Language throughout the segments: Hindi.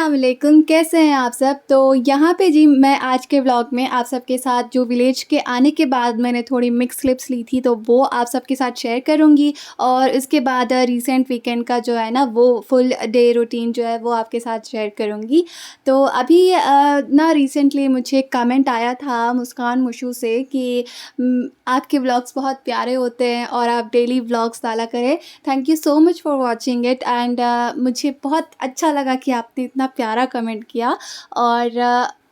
अस्सलाम वालेकुम, कैसे हैं आप सब। तो यहाँ पे जी मैं आज के व्लॉग में आप सबके साथ जो विलेज के आने के बाद मैंने थोड़ी मिक्स क्लिप्स ली थी तो वो आप सबके साथ शेयर करूँगी। और उसके बाद रीसेंट वीकेंड का जो है ना वो फुल डे रूटीन जो है वो आपके साथ शेयर करूँगी। तो अभी ना रिसेंटली मुझे एक कमेंट आया था मुस्कान मुशू से कि आपके व्लॉग्स बहुत प्यारे होते हैं और आप डेली व्लॉग्स डाला करें। Thank you so much for watching it and मुझे बहुत अच्छा लगा कि आपने इतना प्यारा कमेंट किया। और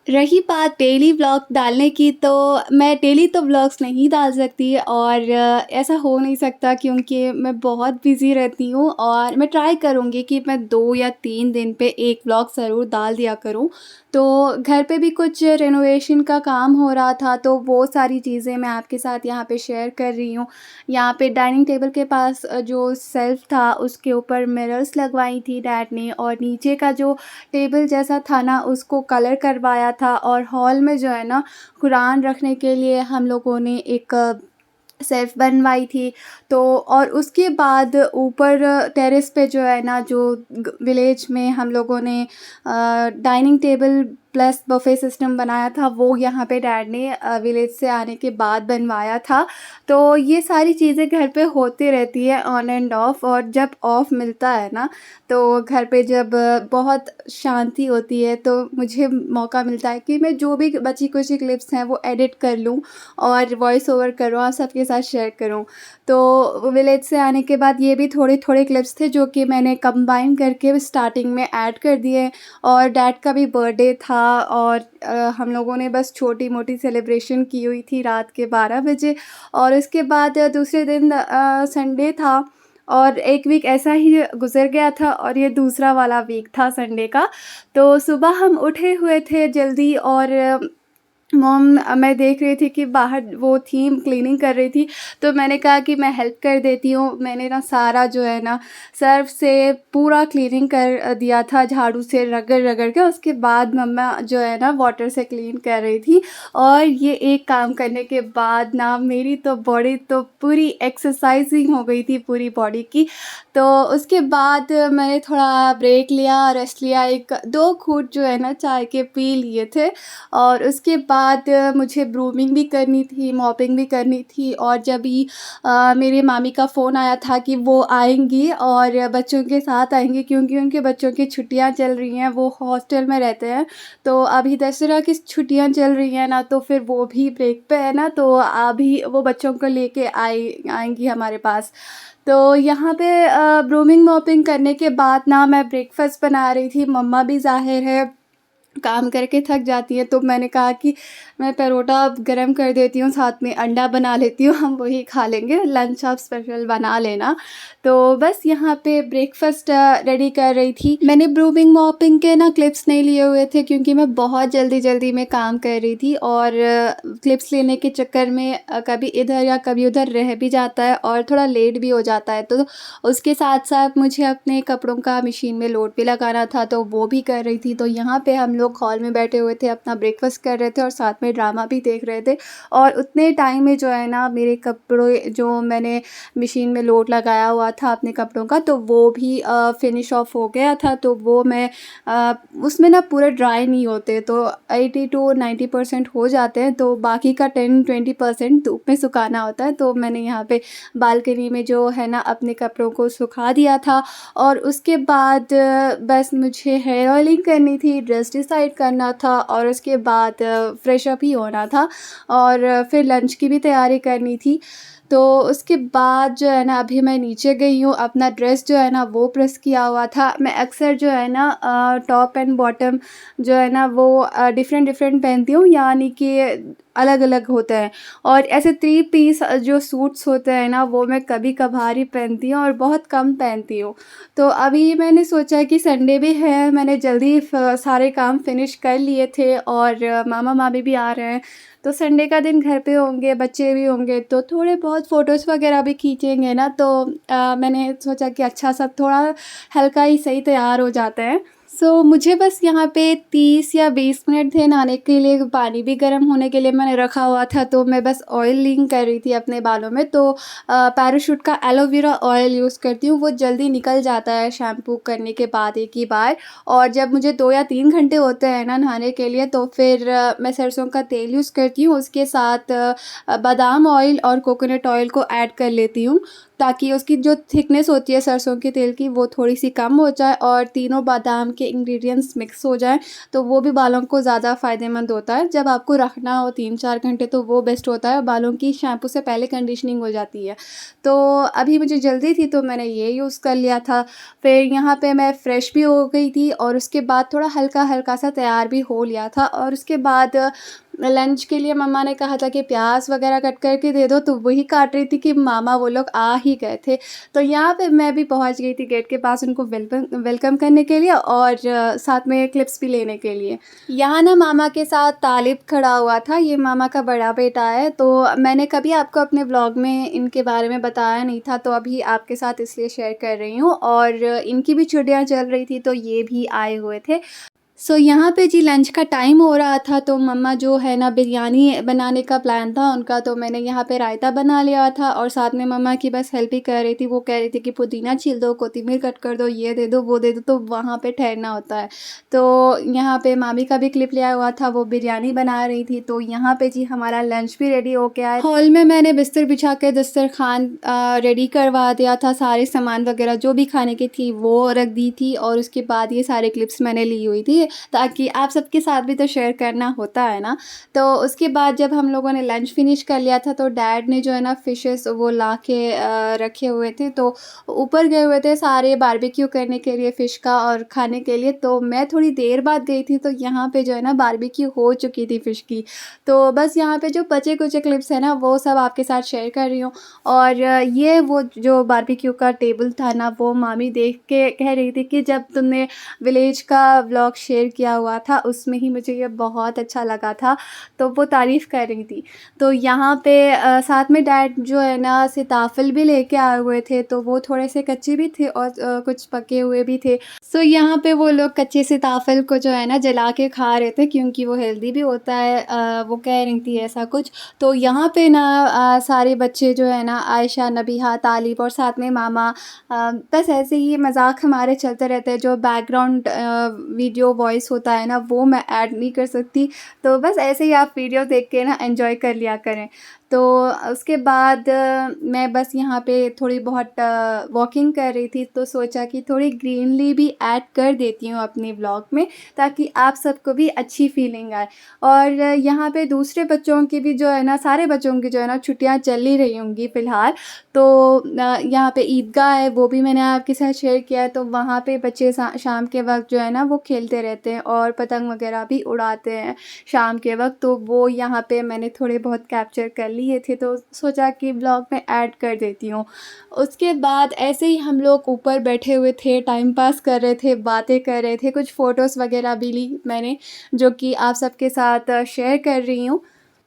रही बात डेली व्लॉग डालने की, तो मैं डेली तो व्लॉग्स नहीं डाल सकती और ऐसा हो नहीं सकता क्योंकि मैं बहुत बिज़ी रहती हूँ। और मैं ट्राई करूँगी कि मैं 2 या 3 दिन पे एक व्लॉग ज़रूर डाल दिया करूँ। तो घर पे भी कुछ रेनोवेशन का काम हो रहा था तो वो सारी चीज़ें मैं आपके साथ यहाँ पे शेयर कर रही हूँ। यहाँ पे डाइनिंग टेबल के पास जो शेल्फ़ था उसके ऊपर मिरर्स लगवाई थी डैड ने, और नीचे का जो टेबल जैसा था ना उसको कलर करवाया था। और हॉल में जो है ना कुरान रखने के लिए हम लोगों ने एक शेल्फ़ बनवाई थी। तो और उसके बाद ऊपर टेरेस पे जो है ना जो विलेज में हम लोगों ने dining table plus buffet system बनाया था वो यहाँ पे डैड ने विलेज से आने के बाद बनवाया था। तो ये सारी चीज़ें घर पे होती रहती है ऑन एंड ऑफ। और जब ऑफ मिलता है ना तो घर पे जब बहुत शांति होती है तो मुझे मौका मिलता है कि मैं जो भी बची कुची क्लिप्स हैं वो एडिट कर लूँ और वॉइस ओवर करूँ और सबके साथ शेयर करूँ। तो विलेज से आने के बाद ये भी थोड़े क्लिप्स थे जो कि मैंने कंबाइन करके स्टार्टिंग में ऐड कर दिए। और डैड का भी बर्थडे था और हम लोगों ने बस छोटी मोटी सेलिब्रेशन की हुई थी रात के 12 बजे। और उसके बाद दूसरे दिन संडे था और एक वीक ऐसा ही गुज़र गया था और ये दूसरा वाला वीक था संडे का। तो सुबह हम उठे हुए थे जल्दी और मॉम मैं देख रही थी कि बाहर वो थी क्लीनिंग कर रही थी। तो मैंने कहा कि मैं हेल्प कर देती हूँ। मैंने ना सारा जो है ना सर्फ़ से पूरा क्लीनिंग कर दिया था झाड़ू से रगड़ के। उसके बाद मम्मा जो है ना वाटर से क्लीन कर रही थी। और ये एक काम करने के बाद ना मेरी तो बॉडी तो पूरी एक्सरसाइजिंग हो गई थी पूरी बॉडी की। तो उसके बाद मैंने थोड़ा ब्रेक लिया, रेस्ट लिया, 1-2 घूँट जो है ना चाय के पी लिए थे। और उसके बाद मुझे ब्रूमिंग भी करनी थी, मॉपिंग भी करनी थी। और जब ही मेरे मामी का फ़ोन आया था कि वो आएँगी और बच्चों के साथ आएँगी क्योंकि उनके बच्चों की छुट्टियाँ चल रही हैं, वो हॉस्टल में रहते हैं। तो अभी दशहरा की छुट्टियाँ चल रही हैं ना तो फिर वो भी ब्रेक पे है ना, तो अभी वो बच्चों को लेके आएँगी हमारे पास। तो यहाँ पे ब्रूमिंग मॉपिंग करने के बाद ना मैं ब्रेकफ़ास्ट बना रही थी। मम्मा भी ज़ाहिर है काम करके थक जाती हैं तो मैंने कहा कि मैं परोठा गरम कर देती हूँ, साथ में अंडा बना लेती हूँ, हम वही खा लेंगे, लंच आप स्पेशल बना लेना। तो बस यहाँ पे ब्रेकफ़ास्ट रेडी कर रही थी। मैंने ब्रूमिंग मॉपिंग के ना क्लिप्स नहीं लिए हुए थे क्योंकि मैं बहुत जल्दी में काम कर रही थी। और क्लिप्स लेने के चक्कर में कभी इधर या कभी उधर रह भी जाता है और थोड़ा लेट भी हो जाता है। तो उसके साथ-साथ मुझे अपने कपड़ों का मशीन में लोड भी लगाना था तो वो भी कर रही थी। तो यहाँ पे हम लोग हॉल में बैठे हुए थे, अपना ब्रेकफ़ास्ट कर रहे थे और साथ में ड्रामा भी देख रहे थे। और उतने टाइम में जो है ना मेरे कपड़े जो मैंने मशीन में लोड लगाया हुआ था अपने कपड़ों का तो वो भी फ़िनिश ऑफ हो गया था। तो वो मैं उसमें ना पूरे ड्राई नहीं होते, तो 80 टू 90% हो जाते हैं, तो बाकी का 10-20% धूप में सुखाना होता है। तो मैंने यहाँ पे बालकनी में जो है ना अपने कपड़ों को सुखा दिया था। और उसके बाद बस मुझे हेयर ऑयलिंग करनी थी, ड्रेस डिसाइड करना था और उसके बाद फ्रेश अप ही होना था और फिर लंच की भी तैयारी करनी थी। तो उसके बाद जो है ना अभी मैं नीचे गई हूँ, अपना ड्रेस जो है ना वो प्रेस किया हुआ था। मैं अक्सर जो है ना टॉप एंड बॉटम जो है ना वो डिफ़रेंट पहनती हूँ, यानी कि अलग-अलग होते हैं। और ऐसे 3 पीस जो सूट्स होते हैं ना वो मैं कभी-कभार ही पहनती हूँ और बहुत कम पहनती हूँ। तो अभी मैंने सोचा कि संडे भी है, मैंने जल्दी सारे काम फिनिश कर लिए थे और मामा-मामी भी आ रहे हैं। तो संडे का दिन घर पे होंगे, बच्चे भी होंगे तो थोड़े बहुत फ़ोटोज़ वगैरह भी खींचेंगे ना। तो मैंने सोचा कि अच्छा सा थोड़ा हल्का ही सही तैयार हो जाते हैं। मुझे बस यहाँ पे 30 या 20 मिनट थे नहाने के लिए, पानी भी गर्म होने के लिए मैंने रखा हुआ था, तो मैं बस ऑयलिंग कर रही थी अपने बालों में। तो पैराशूट का एलोवेरा ऑयल यूज़ करती हूँ, वो जल्दी निकल जाता है शैम्पू करने के बाद एक ही बार। और जब मुझे 2 या 3 घंटे होते हैं ना नहाने के लिए, तो फिर मैं सरसों का तेल यूज़ करती हूँ, उसके साथ बादाम ऑयल और कोकोनट ऑयल को ऐड कर लेती हूँ, ताकि उसकी जो थिकनेस होती है सरसों के तेल की वो थोड़ी-सी कम हो जाए और तीनों बादाम के इंग्रीडिएंट्स मिक्स हो जाएँ, तो वो भी बालों को ज़्यादा फ़ायदेमंद होता है। जब आपको रखना हो 3-4 घंटे तो वो बेस्ट होता है, बालों की शैम्पू से पहले कंडीशनिंग हो जाती है। तो अभी मुझे जल्दी थी तो मैंने ये यूज़ कर लिया था। फिर यहाँ पे मैं फ्रेश भी हो गई थी और उसके बाद थोड़ा हल्का-हल्का सा तैयार भी हो लिया था, और उसके बाद लंच के लिए मम्मा ने कहा था कि प्याज़ वग़ैरह कट करके दे दो, तो वही काट रही थी कि मामा वो लोग आ ही गए थे। तो यहाँ पे मैं भी पहुँच गई थी गेट के पास उनको वेलकम करने के लिए, और साथ में क्लिप्स भी लेने के लिए। यहाँ ना मामा के साथ तालिब खड़ा हुआ था, ये मामा का बड़ा बेटा है, तो मैंने कभी आपको अपने व्लॉग में इनके बारे में बताया नहीं था, तो अभी आपके साथ इसलिए शेयर कर रही हूँ। और इनकी भी छुट्टियाँ चल रही थी तो ये भी आए हुए थे। यहाँ पे जी लंच का टाइम हो रहा था, तो मम्मा जो है ना बिरयानी बनाने का प्लान था उनका, तो मैंने यहाँ पे रायता बना लिया था और साथ में मम्मा की बस हेल्प ही कर रही थी। वो कह रही थी कि पुदीना छील दो, कोथिमीर कट कर दो, ये दे दो, वो दे दो, तो वहाँ पे ठहरना होता है। तो यहाँ पे मामी का भी क्लिप लिया हुआ था, वो बिरयानी बना रही थी। तो यहाँ पे जी हमारा लंच भी रेडी हो गया है। हॉल में मैंने बिस्तर बिछा के दस्तरखान रेडी करवा दिया था, सारे सामान वगैरह जो भी खाने की थी वो रख दी थी, और उसके बाद ये सारे क्लिप्स मैंने ली हुई थी, ताकि आप सबके साथ भी तो शेयर करना होता है ना। तो उसके बाद जब हम लोगों ने लंच फिनिश कर लिया था, तो डैड ने जो है ना फ़िशेस वो ला के रखे हुए थे, तो ऊपर गए हुए थे सारे बारबेक्यू करने के लिए फ़िश का और खाने के लिए। तो मैं थोड़ी देर बाद गई थी, तो यहाँ पे जो है ना बारबेक्यू हो चुकी थी फ़िश की। तो बस यहाँ पे जो बचे-कुचे क्लिप्स हैं ना वो सब आपके साथ शेयर कर रही हूँ। और ये वो जो बारबेक्यू का टेबल था ना, वो मामी देख के कह रही थी कि जब तुमने विलेज का व्लॉग शेयर किया हुआ था उसमें ही मुझे ये बहुत अच्छा लगा था, तो वो तारीफ़ कर रही थी। तो यहाँ पे साथ में डैड जो है ना सीताफल भी लेके आए हुए थे, तो वो थोड़े से कच्चे भी थे और कुछ पके हुए भी थे। यहाँ पे वो लोग कच्चे सीताफल को जो है ना जला के खा रहे थे, क्योंकि वो हेल्दी भी होता है, वो कह रही थी ऐसा कुछ। तो यहाँ पे ना सारे बच्चे जो है ना आयशा, नबीहा, तालिब और साथ में मामा, बस ऐसे ही मज़ाक हमारे चलते रहते हैं। जो बैकग्राउंड वीडियो वॉइस होता है ना वो मैं ऐड नहीं कर सकती, तो बस ऐसे ही आप वीडियो देख के ना एन्जॉय कर लिया करें। तो उसके बाद मैं बस यहाँ पे थोड़ी बहुत वॉकिंग कर रही थी, तो सोचा कि थोड़ी ग्रीनरी भी ऐड कर देती हूँ अपने व्लॉग में, ताकि आप सबको भी अच्छी फीलिंग आए। और यहाँ पे दूसरे बच्चों की भी जो है ना, सारे बच्चों की जो है ना छुट्टियाँ चल ही रही होंगी फ़िलहाल। तो यहाँ पे ईदगाह है, वो भी मैंने आपके साथ शेयर किया है। तो वहाँ पे बच्चे शाम के वक़्त जो है ना वो खेलते रहते हैं और पतंग वगैरह भी उड़ाते हैं शाम के वक़्त, तो वो यहाँ पे मैंने थोड़े बहुत कैप्चर कर लिए थे, तो सोचा कि ब्लॉग में ऐड कर देती हूँ। उसके बाद ऐसे ही हम लोग ऊपर बैठे हुए थे, टाइम पास कर रहे थे, बातें कर रहे थे, कुछ फ़ोटोज़ वगैरह भी ली मैंने, जो कि आप सबके साथ शेयर कर रही हूँ।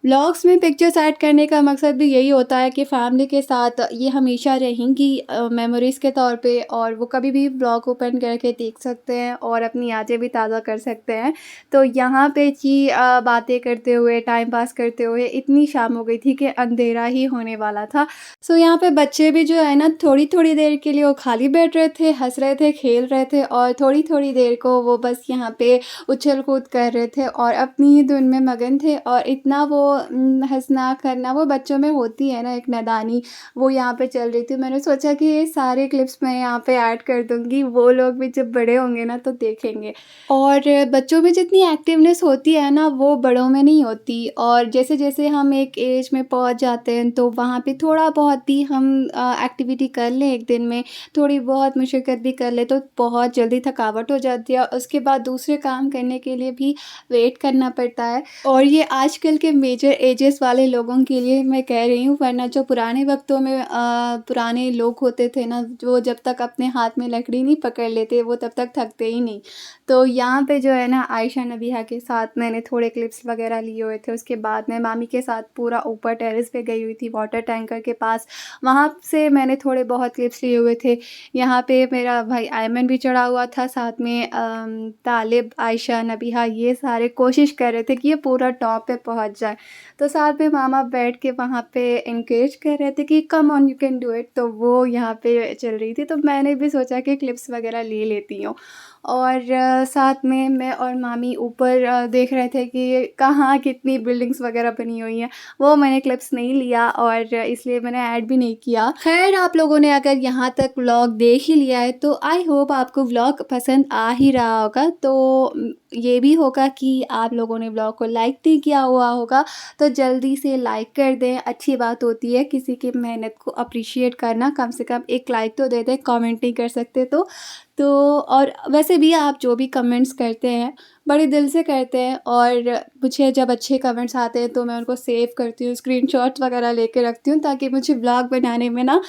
व्लॉग्स में पिक्चर्स ऐड करने का मकसद भी यही होता है कि फ़ैमिली के साथ ये हमेशा रहेंगी मेमोरीज़ के तौर पे, और वो कभी भी व्लॉग ओपन करके देख सकते हैं और अपनी यादें भी ताज़ा कर सकते हैं। तो यहाँ पे जी बातें करते हुए, टाइम पास करते हुए इतनी शाम हो गई थी कि अंधेरा ही होने वाला था। यहाँ पे बच्चे भी जो है ना थोड़ी-थोड़ी देर के लिए वो खाली बैठ रहे थे, हँस रहे थे, खेल रहे थे, और थोड़ी-थोड़ी देर को वो बस यहाँ पे उछल-कूद कर रहे थे और अपनी ही धुन में मगन थे। और इतना वो हँसना करना वो बच्चों में होती है ना एक नादानी, वो यहाँ पे चल रही थी। मैंने सोचा कि ये सारे क्लिप्स मैं यहाँ पे ऐड कर दूँगी, वो लोग भी जब बड़े होंगे ना तो देखेंगे। और बच्चों में जितनी एक्टिवनेस होती है ना वो बड़ों में नहीं होती, और जैसे-जैसे हम एक एज में पहुँच जाते हैं तो वहाँ पे थोड़ा बहुत भी हम एक्टिविटी कर लें एक दिन में, थोड़ी बहुत मशक्क़त भी कर लें, तो बहुत जल्दी थकावट हो जाती है। उसके बाद दूसरे काम करने के लिए भी वेट करना पड़ता है। और ये आजकल के मेजर टीनेजर एजेस वाले लोगों के लिए मैं कह रही हूँ, वरना जो पुराने वक़्तों में पुराने लोग होते थे ना, जो जब तक अपने हाथ में लकड़ी नहीं पकड़ लेते, वो तब तक थकते ही नहीं। तो यहाँ पे जो है ना, आयशा नबीहा के साथ मैंने थोड़े क्लिप्स वग़ैरह लिए हुए थे। उसके बाद मैं मामी के साथ पूरा ऊपर टेरेस पे गई हुई थी, वाटर टैंकर के पास। वहाँ से मैंने थोड़े बहुत क्लिप्स लिए हुए थे। यहाँ पे मेरा भाई अयमन भी चढ़ा हुआ था, साथ में तालिब, आयशा, नबीहा, ये सारे कोशिश कर रहे थे कि ये पूरा टॉप पे पहुँच जाए। तो साथ में मामा बैठ के वहाँ पे एनकरेज कर रहे थे कि come on you can do it, तो वो यहाँ पे चल रही थी। तो मैंने भी सोचा कि क्लिप्स वग़ैरह ले लेती हूँ। और साथ में मैं और मामी ऊपर देख रहे थे कि कहाँ कितनी बिल्डिंग्स वग़ैरह बनी हुई हैं। वो मैंने क्लिप्स नहीं लिया और इसलिए मैंने ऐड भी नहीं किया। ख़ैर, आप लोगों ने अगर यहाँ तक व्लॉग देख ही लिया है तो आई होप आपको व्लॉग पसंद आ ही रहा होगा। तो ये भी होगा कि आप लोगों ने व्लॉग को लाइक नहीं किया हुआ होगा, तो जल्दी से लाइक कर दें। अच्छी बात होती है किसी की मेहनत को अप्रिशिएट करना, कम से कम एक लाइक तो दे दें, कमेंट नहीं कर सकते तो और वैसे भी आप जो भी कमेंट्स करते हैं बड़े दिल से करते हैं, और मुझे जब अच्छे कमेंट्स आते हैं तो मैं उनको सेव करती हूँ, स्क्रीनशॉट्स वगैरह लेके रखती हूँ, ताकि मुझे व्लॉग बनाने में ना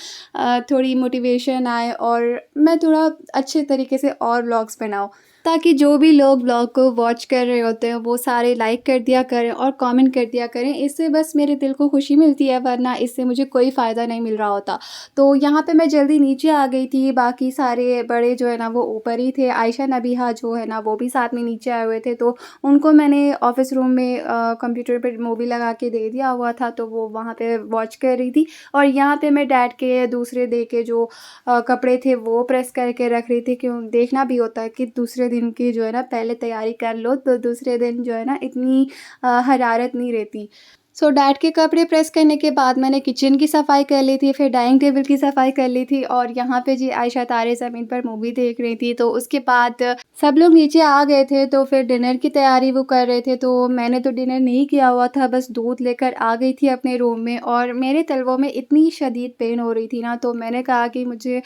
थोड़ी मोटिवेशन आए और मैं थोड़ा अच्छे तरीके से और व्लॉग्स बनाऊँ, ताकि जो भी लोग व्लॉग को वॉच कर रहे होते हैं वो सारे लाइक कर दिया करें और कमेंट कर दिया करें। इससे बस मेरे दिल को खुशी मिलती है, वरना इससे मुझे कोई फ़ायदा नहीं मिल रहा होता। तो यहाँ पे मैं जल्दी नीचे आ गई थी, बाकी सारे बड़े जो है ना वो ऊपर ही थे। आयशा नबीहा जो है ना वो भी साथ में नीचे आए हुए थे, तो उनको मैंने ऑफ़िस रूम में कंप्यूटर पे मूवी लगा के दे दिया हुआ था, तो वो वहाँ पे वॉच कर रही थी। और यहाँ पे मैं डैड के दूसरे डे के जो कपड़े थे वो प्रेस करके रख रही थी, क्यों देखना भी होता है कि दूसरे दिन की जो है ना पहले तैयारी कर लो, तो दूसरे दिन जो है ना इतनी हरारत नहीं रहती। सो डैड के कपड़े प्रेस करने के बाद मैंने किचन की सफाई कर ली थी, फिर डाइनिंग टेबल की सफाई कर ली थी, और यहाँ पे जी आयशा तारे ज़मीन पर मूवी देख रही थी। तो उसके बाद सब लोग नीचे आ गए थे, तो फिर डिनर की तैयारी वो कर रहे थे। तो मैंने तो डिनर नहीं किया हुआ था, बस दूध लेकर आ गई थी अपने रूम में, और मेरे तलवों में इतनी शदीद पेन हो रही थी ना, तो मैंने कहा कि मुझे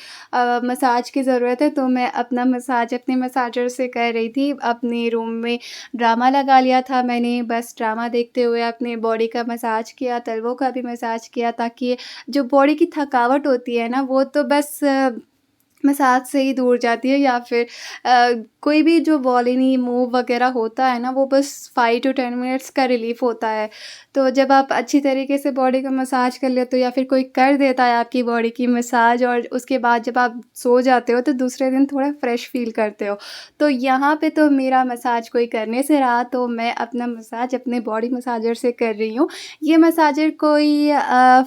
मसाज की ज़रूरत है। तो मैं अपना मसाज अपने मसाजर से कर रही थी। अपने रूम में ड्रामा लगा लिया था मैंने, बस ड्रामा देखते हुए अपने बॉडी का मसाज किया, तलवों का भी मसाज किया, ताकि जो बॉडी की थकावट होती है ना वो तो बस मसाज से ही दूर जाती है, या फिर कोई भी जो बॉडी मूव वगैरह होता है ना वो बस 5 टू 10 मिनट्स का रिलीफ़ होता है। तो जब आप अच्छी तरीके से बॉडी का मसाज कर लेते हो, या फिर कोई कर देता है आपकी बॉडी की मसाज, और उसके बाद जब आप सो जाते हो तो दूसरे दिन थोड़ा फ्रेश फ़ील करते हो। तो यहाँ पे तो मेरा मसाज कोई करने से रहा, तो मैं अपना मसाज अपने बॉडी मसाजर से कर रही हूँ। ये मसाजर कोई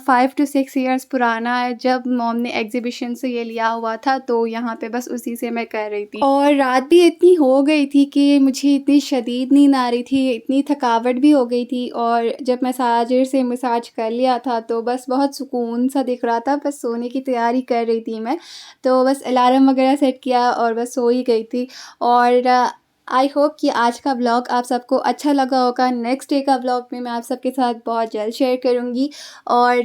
5 टू 6 इयर्स पुराना है, जब मॉम ने एग्ज़िबिशन से ये लिया हुआ था, तो यहाँ पे बस उसी से मैं कर रही थी। और रात भी इतनी हो गई थी कि मुझे इतनी शदीद नींद आ रही थी, इतनी थकावट भी हो गई थी, और जब मसाजर से मसाज कर लिया था तो बस बहुत सुकून सा दिख रहा था। बस सोने की तैयारी कर रही थी मैं, तो बस अलार्म वगैरह सेट किया और बस सो ही गई थी। और आई होप कि आज का व्लॉग आप सबको अच्छा लगा होगा। नेक्स्ट डे का व्लॉग में मैं आप सबके साथ बहुत जल्द शेयर करूँगी, और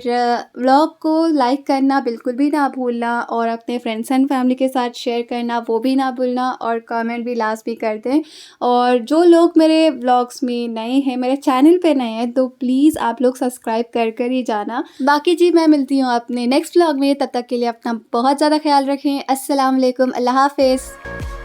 व्लॉग को लाइक करना बिल्कुल भी ना भूलना, और अपने फ्रेंड्स एंड फैमिली के साथ शेयर करना वो भी ना भूलना, और कमेंट भी लास्ट भी कर दें। और जो लोग मेरे व्लॉग्स में नए हैं, मेरे चैनल पे नए हैं, तो प्लीज़ आप लोग सब्सक्राइब कर ही जाना। बाकी जी मैं मिलती हूँ अपने नेक्स्ट व्लॉग में, तब तक के लिए अपना बहुत ज़्यादा ख्याल रखें। अस्सलाम वालेकुम, अल्लाह हाफ़िज़।